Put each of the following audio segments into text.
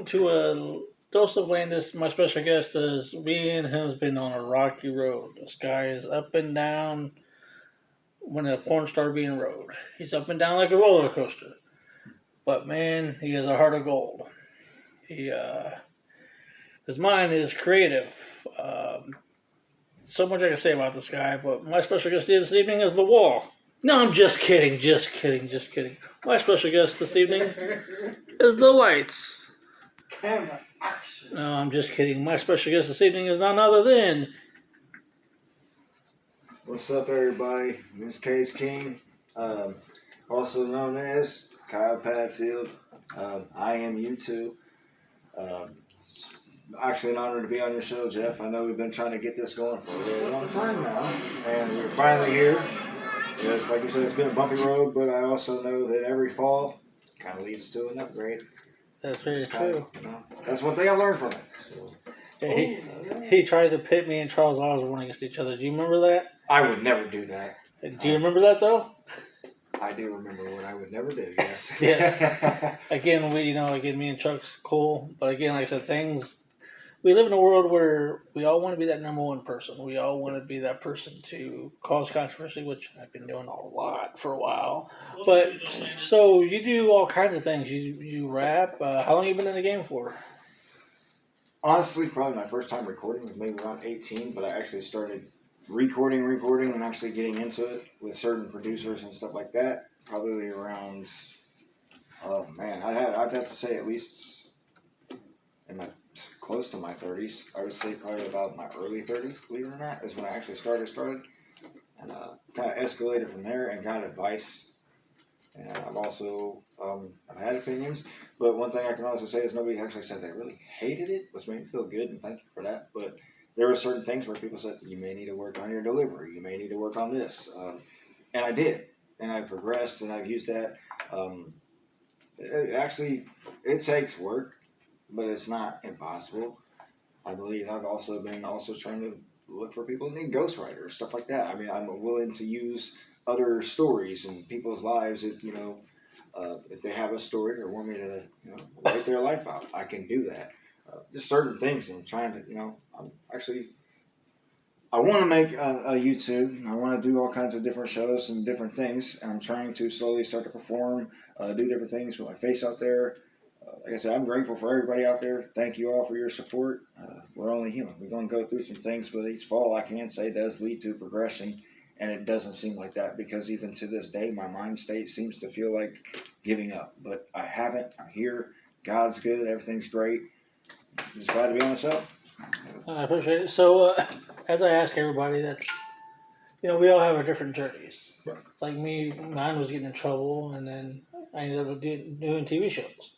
welcome to a dose of Landis. My special guest is me and him has been on a rocky road. This guy is up and down when a porn star being rode. He's up and down like a roller coaster. But man, he has a heart of gold. He his mind is creative. So much I can say about this guy, but my special guest this evening is the Wall. No, I'm just kidding, just kidding, just kidding. My special guest this evening is the Lights. Camera action. No, I'm just kidding. My special guest this evening is none other than What's up, everybody? This is Kage King, also known as Kyle Padfield. I am U2. It's actually an honor to be on your show, Jeff. I know we've been trying to get this going for a really long time now, and we're finally here. It's like you said, it's been a bumpy road, but I also know that every fall kind of leads to an upgrade. that's very true. That's one thing I learned from it. So. He tried to pit me and Charles Osborne against each other. Do you remember that? I would never do that. Do you remember that though? I do remember what I would never do. Yes. Yes. Again, me and Chuck's cool, but again, like I said, we live in a world where we all want to be that number one person. We all want to be that person to cause controversy, which I've been doing a lot for a while. But so you do all kinds of things. You rap. How long have you been in the game for? Honestly, probably my first time recording was maybe around 18, but I actually started recording, and actually getting into it with certain producers and stuff like that. Probably around, oh man, I'd have to say at least in my close to my 30s. I would say probably about my early 30s, believe it or not, is when I actually started, and kind of escalated from there and got advice. And I've also I've had opinions, but one thing I can also say is nobody actually said they really hated it, which made me feel good, and thank you for that. But there were certain things where people said, you may need to work on your delivery, you may need to work on this. And I did, and I progressed, and I've used that. It takes work, but it's not impossible. I believe I've also been trying to look for people who need ghostwriters, stuff like that. I mean, I'm willing to use other stories in people's lives if they have a story or want me to write their life out. I can do that. Just certain things. I'm trying to I want to make a YouTube. I want to do all kinds of different shows and different things. And I'm trying to slowly start to perform, do different things, put my face out there. Like I said, I'm grateful for everybody out there. Thank you all for your support. We're only human. We're going to go through some things, but each fall, I can say, does lead to progression. And it doesn't seem like that, because even to this day, my mind state seems to feel like giving up. But I haven't. I'm here. God's good. Everything's great. Just glad to be on the show. I appreciate it. So, as I ask everybody, we all have our different journeys. Right. Like me, mine was getting in trouble, and then I ended up doing TV shows.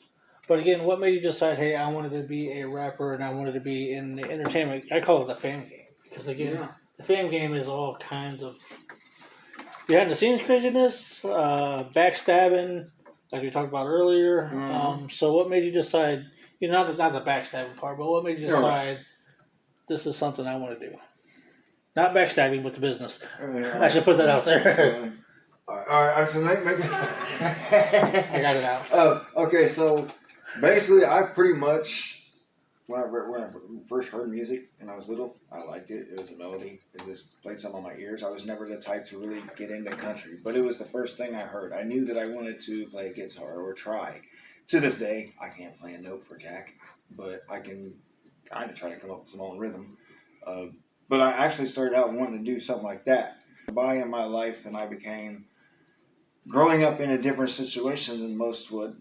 But again, what made you decide, hey, I wanted to be a rapper and I wanted to be in the entertainment? I call it the fame game. Because again, the fame game is all kinds of behind the scenes craziness, backstabbing, like we talked about earlier. Mm-hmm. So what made you decide, not the backstabbing part, but what made you decide this is something I want to do? Not backstabbing with the business. I should put that out there. All right, so make it. I got it out. Okay, so basically, I pretty much, when I first heard music and I was little, I liked it. It was a melody. It just played something on my ears. I was never the type to really get into country, but it was the first thing I heard. I knew that I wanted to play a guitar or try. To this day, I can't play a note for Jack, but I can kind of try to come up with some own rhythm. But I actually started out wanting to do something like that. By in my life, and I became, growing up in a different situation than most would,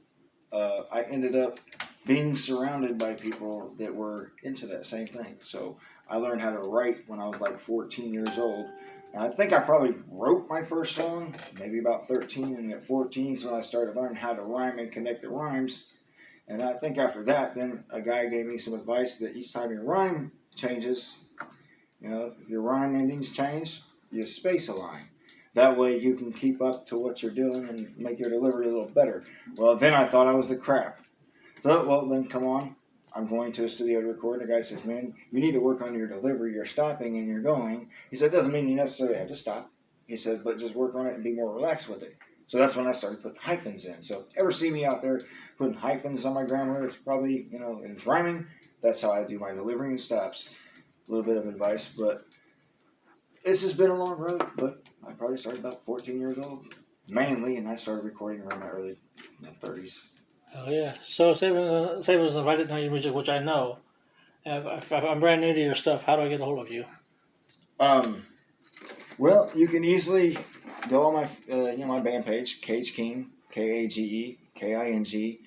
I ended up being surrounded by people that were into that same thing. So I learned how to write when I was like 14 years old. And I think I probably wrote my first song, maybe about 13, and at 14 is when I started learning how to rhyme and connect the rhymes. And I think after that, then a guy gave me some advice that each time your rhyme changes, if your rhyme endings change, you space a line. That way you can keep up to what you're doing and make your delivery a little better. Well, then I thought I was the crap. So, well, then come on. I'm going to a studio to record. The guy says, man, you need to work on your delivery. You're stopping and you're going. He said, it doesn't mean you necessarily have to stop. He said, but just work on it and be more relaxed with it. So that's when I started putting hyphens in. So if you ever see me out there putting hyphens on my grammar, it's probably, and it's rhyming. That's how I do my delivery and stops. A little bit of advice, but this has been a long road, but I probably started about 14 years old, mainly, and I started recording around my early 30s. Oh yeah. So say if I didn't know your music, which I know, if I'm brand new to your stuff, how do I get a hold of you? Well, you can easily go on my my band page, Kage King, KageKing,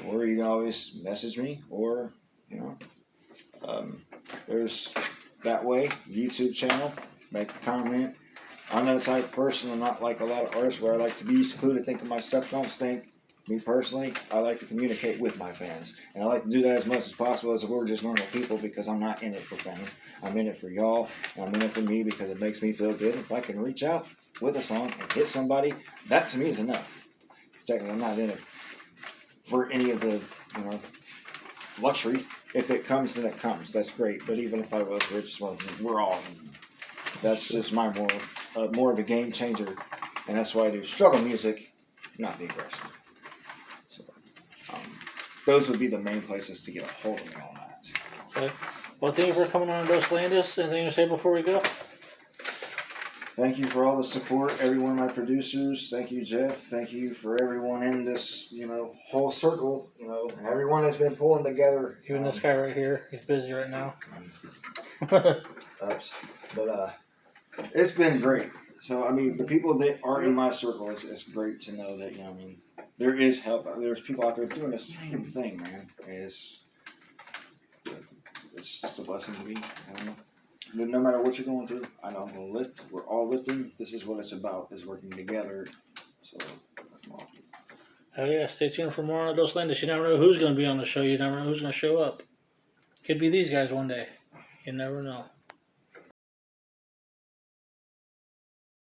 or you can always message me, or there's that way YouTube channel. Make a comment. I'm that type of person. I'm not like a lot of artists where I like to be secluded, think of my stuff, don't stink. Me personally, I like to communicate with my fans, and I like to do that as much as possible as if we're just normal people, because I'm not in it for fame. I'm in it for y'all, and I'm in it for me because it makes me feel good. If I can reach out with a song and hit somebody, that to me is enough. Technically, I'm not in it for any of the luxury. If it comes, then it comes. That's great. But even if I was rich, well, we're all. That's just my more of a game changer, and that's why I do struggle music, not the aggression. So, those would be the main places to get a hold of me on that. Okay. Well, thank you for coming on Dos Landis. Anything to say before we go? Thank you for all the support, every one of my producers. Thank you, Jeff. Thank you for everyone in this, whole circle. Everyone has been pulling together. Even this guy right here, he's busy right now. Oops. But it's been great. So the people that are in my circle, it's great to know that there is help. There's people out there doing the same thing, man. It's just a blessing to me. No matter what you're going through, I know I'm going to lift. We're all lifting. This is what it's about, is working together. So, Oh yeah, stay tuned for more on Dos Landis. You never know who's going to be on the show. You never know who's going to show up. Could be these guys one day. You never know.